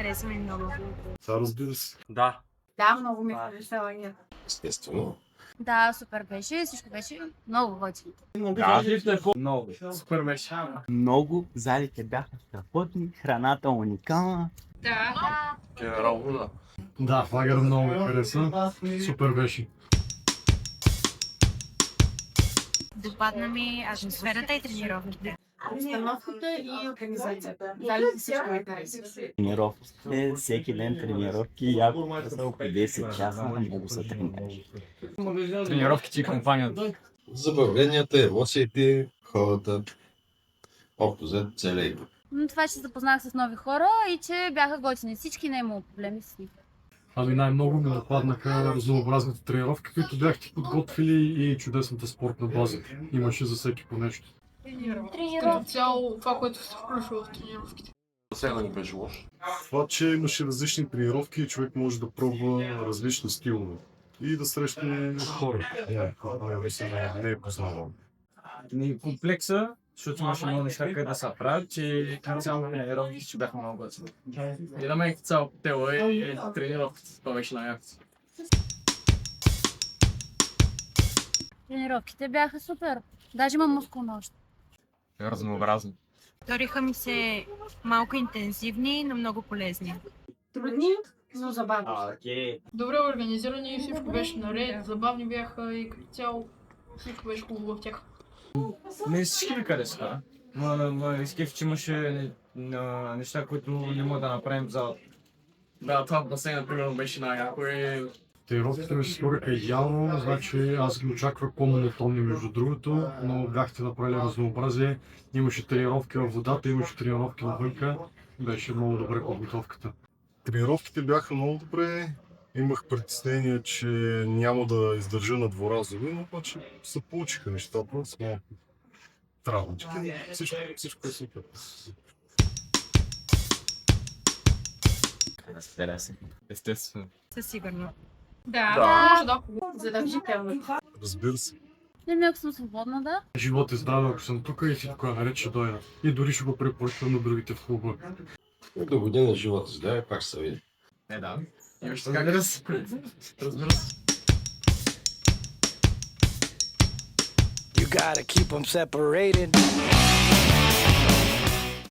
Хареса ми много. Това разбира се. Да. Да, много ми хареса лагер. Естествено. Да, супер беше, всичко беше много готино. Много. Супер беше. Много, залите бяха страхотни, храната уникална. Да. Генерал Луна. Да, лагера много ми хареса. Супер беше. Допадна ми атмосферата и тренировките. Обстановката и организацията. Дали всичко ми хареса. Тренировките, всеки ден тренировки, яко са около 10 часа, много са тренировки. Тренировките и компанията. Забавленията, емоциите, хората. Общо взето целия игра. Но това, че се запознах с нови хора и че бяха готини. Всички не е имало проблеми с них. Ами най-много ми нападнаха разнообразните тренировки, които бяхте подготвили и чудесната спортна база. Имаше за всеки по нещо. Като цяло това, което се включва в тренировките. Сега ни беше лошо. Това, че имаше различни тренировки и човек може да пробва различни стилове. И да срещне хора. Не е познавал. Комплекса, защото имаше много неща, къде да се правят, и цяло тренировките, че бяха много готини. И да мен цяло тело и тренировките, това беше най-якото. Тренировките бяха супер. Даже има мускулна още. Разнообразно. Сториха ми се малко интензивни, но много полезни. Трудни, но забавни. Окей. Добре организирани и всичко беше наред, забавни бяха и като цяло всичко беше хубаво в тях. Не всички ми харесаха. Но изкеф, че имаше неща, които не мога да направим за... Да, това басейн, например, беше най-яко и... Тренировките ми се сториха идеално, значи аз ги очаквах по-монотонни между другото, но бяхте направили разнообразие. Имаше тренировки във водата, имаше тренировки навънка. Беше много добре подготовката. Тренировките бяха много добре. Имах притеснение, че няма да издържа на дворазови, но обаче се получиха нещата с малко травмички. Всичко е супер. Разбира се. Естествено. Със сигурно. Да, може да. Задължително. Разбира се. Не ми, ако съм свободна, да. Живот е здраве, ако съм тук и всичко е наред, ще дойда. И дори ще го препоръчвам на другите в клуба. До година живота здраве, пак ще се види. Да. Имаш така да се... Разбира се. You gotta keep them separated.